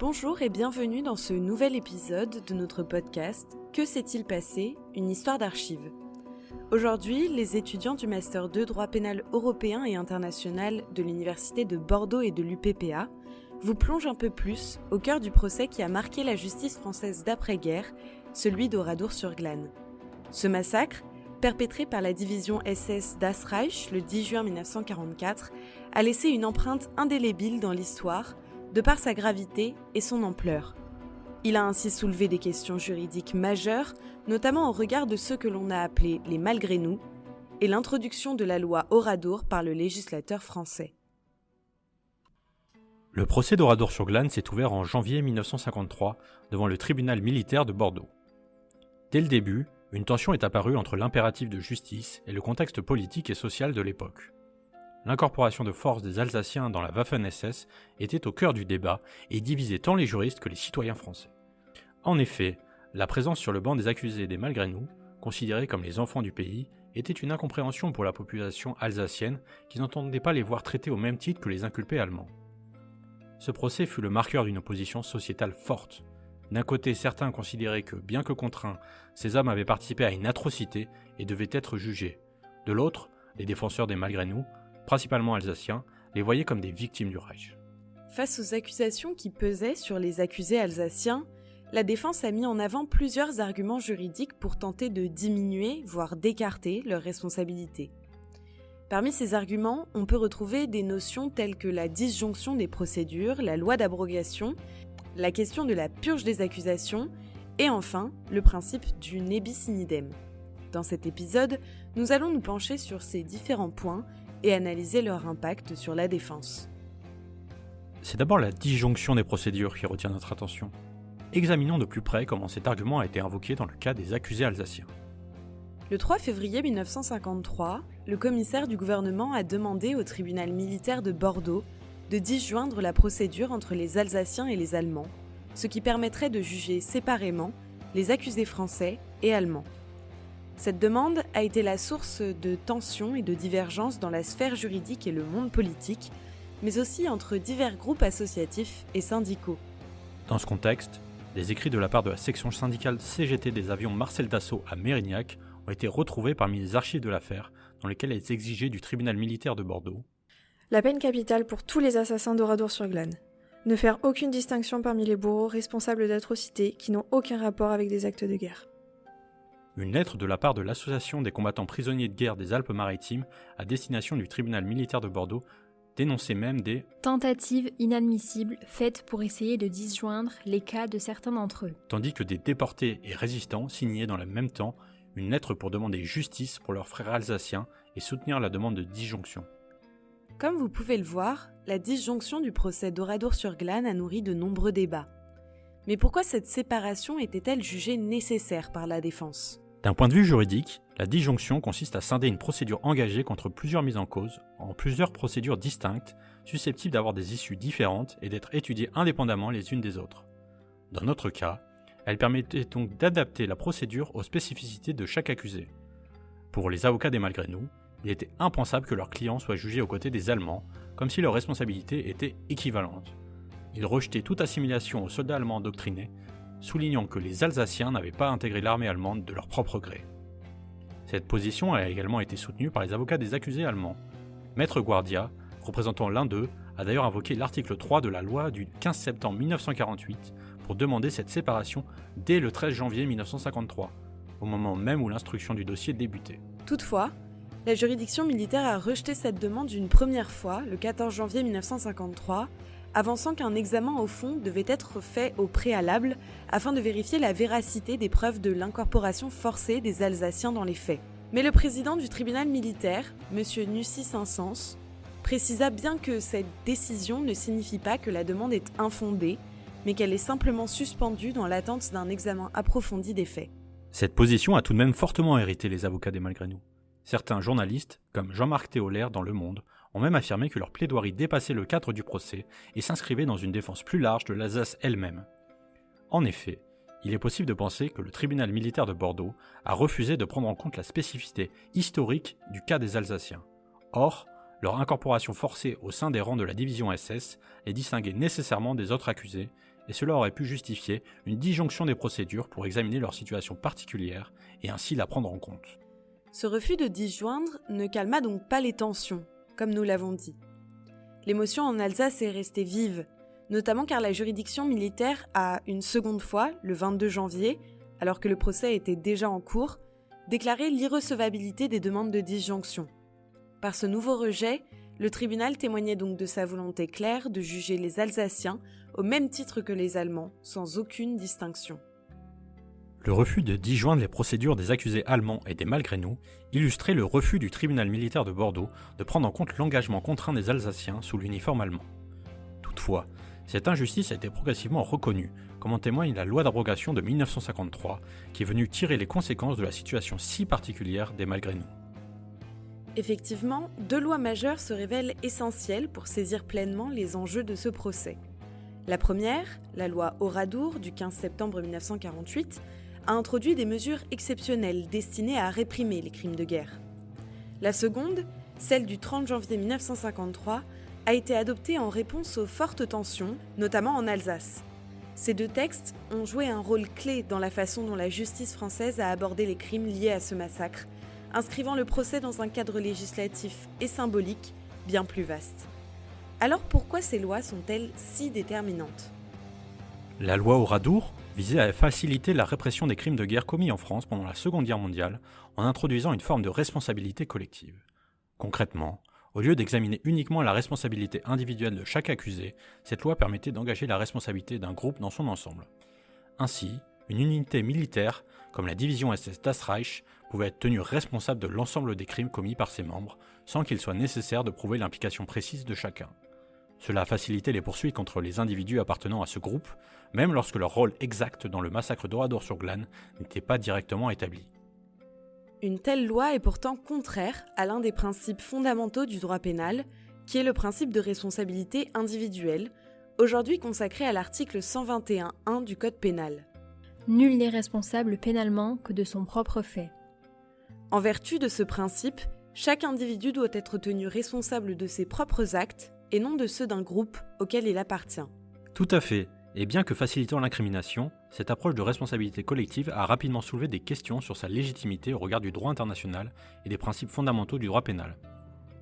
Bonjour et bienvenue dans ce nouvel épisode de notre podcast « Que s'est-il passé ? Une histoire d'archives ». Aujourd'hui, les étudiants du Master 2 droit pénal européen et international de l'Université de Bordeaux et de l'UPPA vous plongent un peu plus au cœur du procès qui a marqué la justice française d'après-guerre, celui d'Oradour-sur-Glane. Ce massacre, perpétré par la division SS Das Reich le 10 juin 1944, a laissé une empreinte indélébile dans l'histoire, de par sa gravité et son ampleur. Il a ainsi soulevé des questions juridiques majeures, notamment au regard de ceux que l'on a appelés les malgré nous, et l'introduction de la loi Oradour par le législateur français. Le procès d'Oradour-sur-Glane s'est ouvert en janvier 1953 devant le tribunal militaire de Bordeaux. Dès le début, une tension est apparue entre l'impératif de justice et le contexte politique et social de l'époque. L'incorporation de force des Alsaciens dans la Waffen-SS était au cœur du débat et divisait tant les juristes que les citoyens français. En effet, la présence sur le banc des accusés des malgré nous, considérés comme les enfants du pays, était une incompréhension pour la population alsacienne qui n'entendait pas les voir traités au même titre que les inculpés allemands. Ce procès fut le marqueur d'une opposition sociétale forte. D'un côté, certains considéraient que, bien que contraints, ces hommes avaient participé à une atrocité et devaient être jugés. De l'autre, les défenseurs des malgré nous, principalement alsaciens, les voyaient comme des victimes du Reich. Face aux accusations qui pesaient sur les accusés alsaciens, la défense a mis en avant plusieurs arguments juridiques pour tenter de diminuer, voire d'écarter leurs responsabilités. Parmi ces arguments, on peut retrouver des notions telles que la disjonction des procédures, la loi d'abrogation, la question de la purge des accusations et enfin le principe du nebis in idem. Dans cet épisode, nous allons nous pencher sur ces différents points et analyser leur impact sur la défense. C'est d'abord la disjonction des procédures qui retient notre attention. Examinons de plus près comment cet argument a été invoqué dans le cas des accusés alsaciens. Le 3 février 1953, le commissaire du gouvernement a demandé au tribunal militaire de Bordeaux de disjoindre la procédure entre les Alsaciens et les Allemands, ce qui permettrait de juger séparément les accusés français et allemands. Cette demande a été la source de tensions et de divergences dans la sphère juridique et le monde politique, mais aussi entre divers groupes associatifs et syndicaux. Dans ce contexte, des écrits de la part de la section syndicale CGT des avions Marcel Dassault à Mérignac ont été retrouvés parmi les archives de l'affaire, dans lesquelles elles exigeaient du tribunal militaire de Bordeaux la peine capitale pour tous les assassins d'Oradour-sur-Glane. Ne faire aucune distinction parmi les bourreaux responsables d'atrocités qui n'ont aucun rapport avec des actes de guerre. Une lettre de la part de l'Association des combattants prisonniers de guerre des Alpes-Maritimes à destination du tribunal militaire de Bordeaux dénonçait même des tentatives inadmissibles faites pour essayer de disjoindre les cas de certains d'entre eux. Tandis que des déportés et résistants signaient dans le même temps une lettre pour demander justice pour leurs frères alsaciens et soutenir la demande de disjonction. Comme vous pouvez le voir, la disjonction du procès d'Oradour-sur-Glane a nourri de nombreux débats. Mais pourquoi cette séparation était-elle jugée nécessaire par la défense ? D'un point de vue juridique, la disjonction consiste à scinder une procédure engagée contre plusieurs mises en cause en plusieurs procédures distinctes, susceptibles d'avoir des issues différentes et d'être étudiées indépendamment les unes des autres. Dans notre cas, elle permettait donc d'adapter la procédure aux spécificités de chaque accusé. Pour les avocats des malgré nous, il était impensable que leurs clients soient jugés aux côtés des Allemands, comme si leurs responsabilités étaient équivalentes. Ils rejetaient toute assimilation aux soldats allemands endoctrinés, soulignant que les Alsaciens n'avaient pas intégré l'armée allemande de leur propre gré. Cette position a également été soutenue par les avocats des accusés allemands. Maître Guardia, représentant l'un d'eux, a d'ailleurs invoqué l'article 3 de la loi du 15 septembre 1948 pour demander cette séparation dès le 13 janvier 1953, au moment même où l'instruction du dossier débutait. Toutefois, la juridiction militaire a rejeté cette demande une première fois, le 14 janvier 1953, avançant qu'un examen au fond devait être fait au préalable afin de vérifier la véracité des preuves de l'incorporation forcée des Alsaciens dans les faits. Mais le président du tribunal militaire, M. Nussy Saint-Saëns, précisa bien que cette décision ne signifie pas que la demande est infondée, mais qu'elle est simplement suspendue dans l'attente d'un examen approfondi des faits. Cette position a tout de même fortement irrité les avocats des malgré nous. Certains journalistes, comme Jean-Marc Théolaire dans Le Monde, ont même affirmé que leur plaidoirie dépassait le cadre du procès et s'inscrivait dans une défense plus large de l'Alsace elle-même. En effet, il est possible de penser que le tribunal militaire de Bordeaux a refusé de prendre en compte la spécificité historique du cas des Alsaciens. Or, leur incorporation forcée au sein des rangs de la division SS les distinguait nécessairement des autres accusés et cela aurait pu justifier une disjonction des procédures pour examiner leur situation particulière et ainsi la prendre en compte. Ce refus de disjoindre ne calma donc pas les tensions, comme nous l'avons dit. L'émotion en Alsace est restée vive, notamment car la juridiction militaire a une seconde fois, le 22 janvier, alors que le procès était déjà en cours, déclaré l'irrecevabilité des demandes de disjonction. Par ce nouveau rejet, le tribunal témoignait donc de sa volonté claire de juger les Alsaciens au même titre que les Allemands, sans aucune distinction. Le refus de disjoindre les procédures des accusés allemands et des malgré nous illustrait le refus du tribunal militaire de Bordeaux de prendre en compte l'engagement contraint des Alsaciens sous l'uniforme allemand. Toutefois, cette injustice a été progressivement reconnue, comme en témoigne la loi d'abrogation de 1953, qui est venue tirer les conséquences de la situation si particulière des malgré nous. Effectivement, 2 lois majeures se révèlent essentielles pour saisir pleinement les enjeux de ce procès. La première, la loi Oradour du 15 septembre 1948, a introduit des mesures exceptionnelles destinées à réprimer les crimes de guerre. La seconde, celle du 30 janvier 1953, a été adoptée en réponse aux fortes tensions, notamment en Alsace. Ces 2 textes ont joué un rôle clé dans la façon dont la justice française a abordé les crimes liés à ce massacre, inscrivant le procès dans un cadre législatif et symbolique bien plus vaste. Alors pourquoi ces lois sont-elles si déterminantes ? La loi Oradour visait à faciliter la répression des crimes de guerre commis en France pendant la Seconde Guerre mondiale en introduisant une forme de responsabilité collective. Concrètement, au lieu d'examiner uniquement la responsabilité individuelle de chaque accusé, cette loi permettait d'engager la responsabilité d'un groupe dans son ensemble. Ainsi, une unité militaire, comme la division SS Das Reich, pouvait être tenue responsable de l'ensemble des crimes commis par ses membres, sans qu'il soit nécessaire de prouver l'implication précise de chacun. Cela a facilité les poursuites contre les individus appartenant à ce groupe, même lorsque leur rôle exact dans le massacre d'Oradour-sur-Glane n'était pas directement établi. Une telle loi est pourtant contraire à l'un des principes fondamentaux du droit pénal, qui est le principe de responsabilité individuelle, aujourd'hui consacré à l'article 121.1 du Code pénal. Nul n'est responsable pénalement que de son propre fait. En vertu de ce principe, chaque individu doit être tenu responsable de ses propres actes et non de ceux d'un groupe auquel il appartient. Tout à fait, et bien que facilitant l'incrimination, cette approche de responsabilité collective a rapidement soulevé des questions sur sa légitimité au regard du droit international et des principes fondamentaux du droit pénal.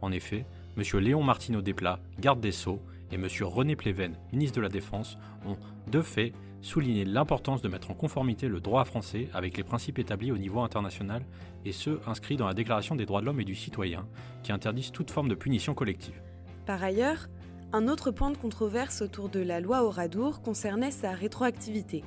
En effet, M. Léon Martineau-Desplat, garde des Sceaux, et M. René Pleven, ministre de la Défense, ont, de fait, souligné l'importance de mettre en conformité le droit français avec les principes établis au niveau international et ceux inscrits dans la Déclaration des droits de l'homme et du citoyen, qui interdisent toute forme de punition collective. Par ailleurs, un autre point de controverse autour de la loi Oradour concernait sa rétroactivité.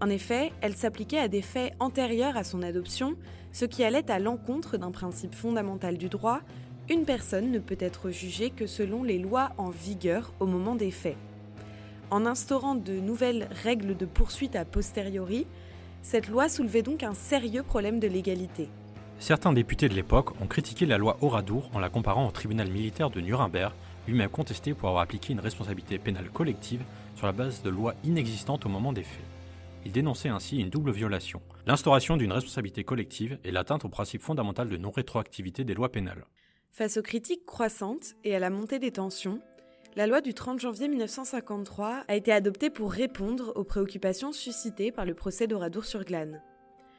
En effet, elle s'appliquait à des faits antérieurs à son adoption, ce qui allait à l'encontre d'un principe fondamental du droit: une personne ne peut être jugée que selon les lois en vigueur au moment des faits. En instaurant de nouvelles règles de poursuite a posteriori, cette loi soulevait donc un sérieux problème de légalité. Certains députés de l'époque ont critiqué la loi Oradour en la comparant au tribunal militaire de Nuremberg, lui-même contesté pour avoir appliqué une responsabilité pénale collective sur la base de lois inexistantes au moment des faits. Il dénonçait ainsi une double violation, l'instauration d'une responsabilité collective et l'atteinte au principe fondamental de non-rétroactivité des lois pénales. Face aux critiques croissantes et à la montée des tensions, la loi du 30 janvier 1953 a été adoptée pour répondre aux préoccupations suscitées par le procès d'Oradour-sur-Glane.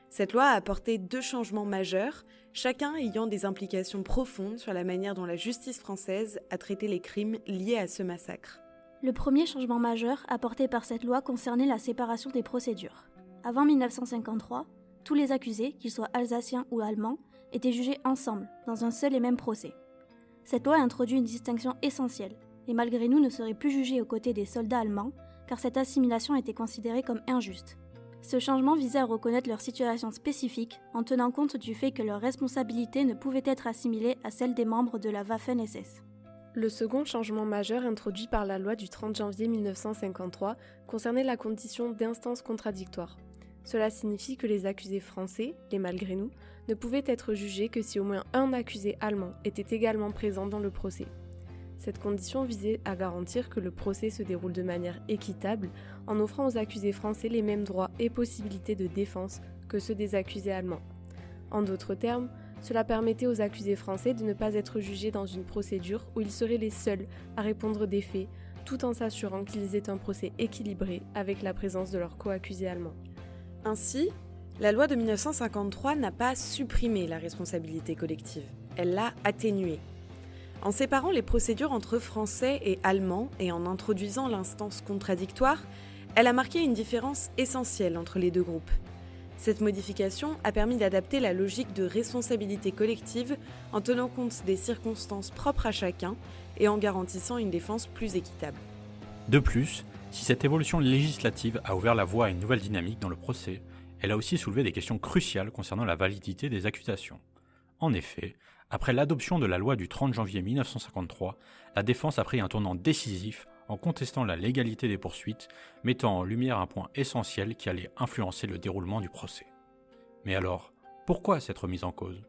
Cette loi a apporté 2 changements majeurs, chacun ayant des implications profondes sur la manière dont la justice française a traité les crimes liés à ce massacre. Le premier changement majeur apporté par cette loi concernait la séparation des procédures. Avant 1953, tous les accusés, qu'ils soient alsaciens ou allemands, étaient jugés ensemble, dans un seul et même procès. Cette loi a introduit une distinction essentielle. Les malgré nous ne seraient plus jugés aux côtés des soldats allemands, car cette assimilation était considérée comme injuste. Ce changement visait à reconnaître leur situation spécifique en tenant compte du fait que leur responsabilité ne pouvait être assimilée à celle des membres de la Waffen-SS. Le second changement majeur introduit par la loi du 30 janvier 1953 concernait la condition d'instance contradictoire. Cela signifie que les accusés français, les malgré nous, ne pouvaient être jugés que si au moins un accusé allemand était également présent dans le procès. Cette condition visait à garantir que le procès se déroule de manière équitable en offrant aux accusés français les mêmes droits et possibilités de défense que ceux des accusés allemands. En d'autres termes, cela permettait aux accusés français de ne pas être jugés dans une procédure où ils seraient les seuls à répondre des faits, tout en s'assurant qu'ils aient un procès équilibré avec la présence de leurs co-accusés allemands. Ainsi, la loi de 1953 n'a pas supprimé la responsabilité collective, elle l'a atténuée. En séparant les procédures entre Français et Allemands et en introduisant l'instance contradictoire, elle a marqué une différence essentielle entre les deux groupes. Cette modification a permis d'adapter la logique de responsabilité collective en tenant compte des circonstances propres à chacun et en garantissant une défense plus équitable. De plus, si cette évolution législative a ouvert la voie à une nouvelle dynamique dans le procès, elle a aussi soulevé des questions cruciales concernant la validité des accusations. En effet, après l'adoption de la loi du 30 janvier 1953, la défense a pris un tournant décisif en contestant la légalité des poursuites, mettant en lumière un point essentiel qui allait influencer le déroulement du procès. Mais alors, pourquoi cette remise en cause ?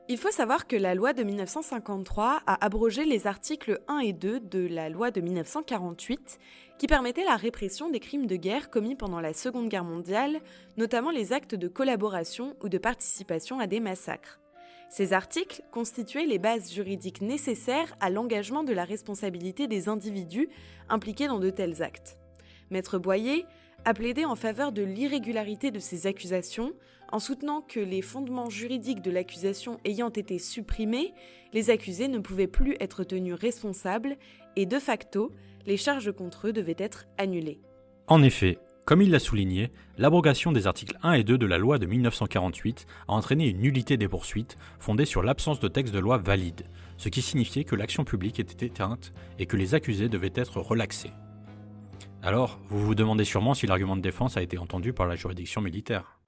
Il faut savoir que la loi de 1953 a abrogé les articles 1 et 2 de la loi de 1948 qui permettaient la répression des crimes de guerre commis pendant la Seconde Guerre mondiale, notamment les actes de collaboration ou de participation à des massacres. Ces articles constituaient les bases juridiques nécessaires à l'engagement de la responsabilité des individus impliqués dans de tels actes. Maître Boyer a plaidé en faveur de l'irrégularité de ces accusations en soutenant que les fondements juridiques de l'accusation ayant été supprimés, les accusés ne pouvaient plus être tenus responsables et de facto, les charges contre eux devaient être annulées. En effet, comme il l'a souligné, l'abrogation des articles 1 et 2 de la loi de 1948 a entraîné une nullité des poursuites fondée sur l'absence de texte de loi valide, ce qui signifiait que l'action publique était éteinte et que les accusés devaient être relaxés. Alors, vous vous demandez sûrement si l'argument de défense a été entendu par la juridiction militaire.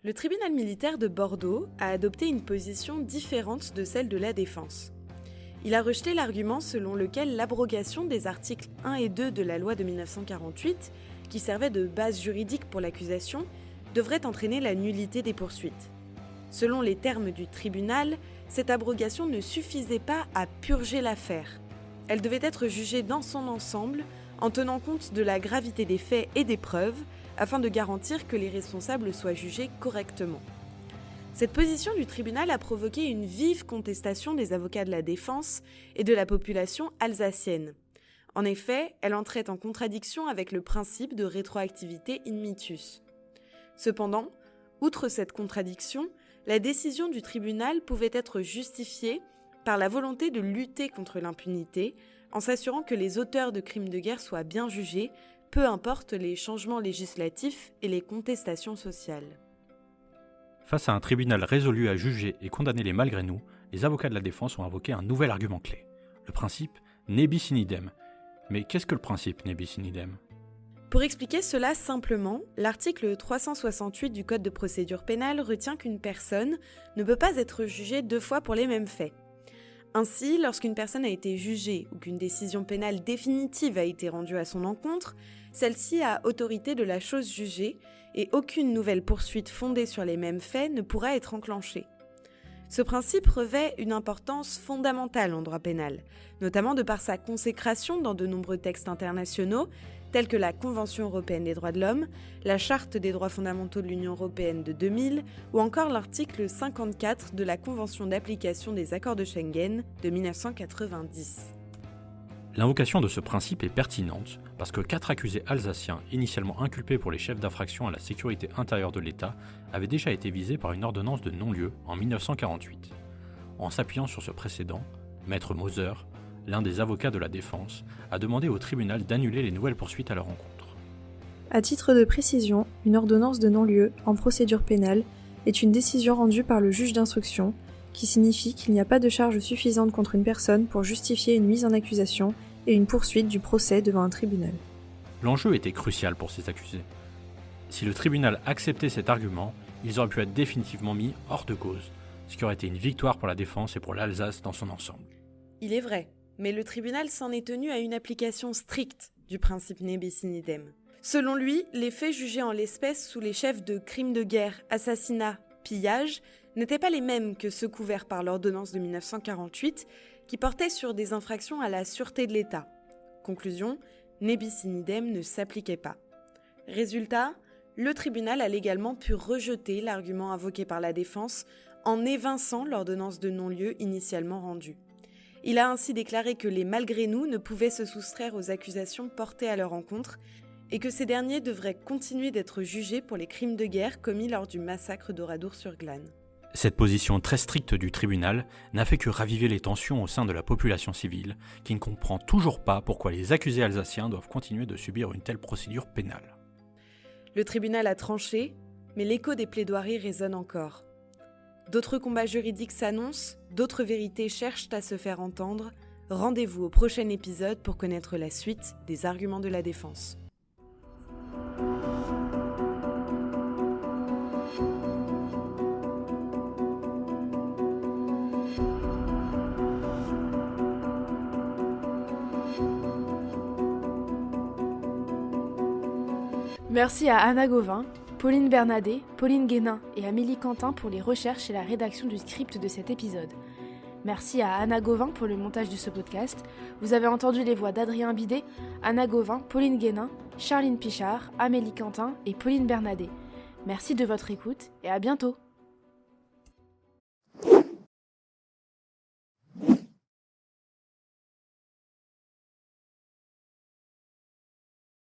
Le tribunal militaire de Bordeaux a adopté une position différente de celle de la défense. Il a rejeté l'argument selon lequel l'abrogation des articles 1 et 2 de la loi de 1948, qui servait de base juridique pour l'accusation, devrait entraîner la nullité des poursuites. Selon les termes du tribunal, cette abrogation ne suffisait pas à purger l'affaire. Elle devait être jugée dans son ensemble, en tenant compte de la gravité des faits et des preuves, afin de garantir que les responsables soient jugés correctement. Cette position du tribunal a provoqué une vive contestation des avocats de la défense et de la population alsacienne. En effet, elle entrait en contradiction avec le principe de rétroactivité in mitus. Cependant, outre cette contradiction, la décision du tribunal pouvait être justifiée par la volonté de lutter contre l'impunité, en s'assurant que les auteurs de crimes de guerre soient bien jugés, peu importe les changements législatifs et les contestations sociales. Face à un tribunal résolu à juger et condamner les malgré nous, les avocats de la défense ont invoqué un nouvel argument clé, le principe ne bis in idem. Mais qu'est-ce que le principe ne bis in idem ? Pour expliquer cela simplement, l'article 368 du Code de procédure pénale retient qu'une personne ne peut pas être jugée 2 fois pour les mêmes faits. Ainsi, lorsqu'une personne a été jugée ou qu'une décision pénale définitive a été rendue à son encontre, celle-ci a autorité de la chose jugée et aucune nouvelle poursuite fondée sur les mêmes faits ne pourra être enclenchée. Ce principe revêt une importance fondamentale en droit pénal, notamment de par sa consécration dans de nombreux textes internationaux, tels que la Convention européenne des droits de l'homme, la Charte des droits fondamentaux de l'Union européenne de 2000 ou encore l'article 54 de la Convention d'application des accords de Schengen de 1990. L'invocation de ce principe est pertinente parce que 4 accusés alsaciens, initialement inculpés pour les chefs d'infraction à la sécurité intérieure de l'État, avaient déjà été visés par une ordonnance de non-lieu en 1948. En s'appuyant sur ce précédent, Maître Moser, l'un des avocats de la défense, a demandé au tribunal d'annuler les nouvelles poursuites à leur encontre. À titre de précision, une ordonnance de non-lieu en procédure pénale est une décision rendue par le juge d'instruction qui signifie qu'il n'y a pas de charge suffisante contre une personne pour justifier une mise en accusation et une poursuite du procès devant un tribunal. L'enjeu était crucial pour ces accusés. Si le tribunal acceptait cet argument, ils auraient pu être définitivement mis hors de cause, ce qui aurait été une victoire pour la défense et pour l'Alsace dans son ensemble. Il est vrai, mais le tribunal s'en est tenu à une application stricte du principe ne bis in idem. Selon lui, les faits jugés en l'espèce sous les chefs de crimes de guerre, assassinat, pillage, n'étaient pas les mêmes que ceux couverts par l'ordonnance de 1948, qui portait sur des infractions à la sûreté de l'État. Conclusion, ne bis in idem ne s'appliquait pas. Résultat, le tribunal a légalement pu rejeter l'argument invoqué par la défense en évinçant l'ordonnance de non-lieu initialement rendue. Il a ainsi déclaré que les malgré nous ne pouvaient se soustraire aux accusations portées à leur encontre et que ces derniers devraient continuer d'être jugés pour les crimes de guerre commis lors du massacre d'Oradour-sur-Glane. Cette position très stricte du tribunal n'a fait que raviver les tensions au sein de la population civile, qui ne comprend toujours pas pourquoi les accusés alsaciens doivent continuer de subir une telle procédure pénale. Le tribunal a tranché, mais l'écho des plaidoiries résonne encore. D'autres combats juridiques s'annoncent, d'autres vérités cherchent à se faire entendre. Rendez-vous au prochain épisode pour connaître la suite des arguments de la défense. Merci à Anna Gauvin, Pauline Bernadet, Pauline Guénin et Amélie Quentin pour les recherches et la rédaction du script de cet épisode. Merci à Anna Gauvin pour le montage de ce podcast. Vous avez entendu les voix d'Adrien Bidet, Anna Gauvin, Pauline Guénin, Charline Pichard, Amélie Quentin et Pauline Bernadet. Merci de votre écoute et à bientôt.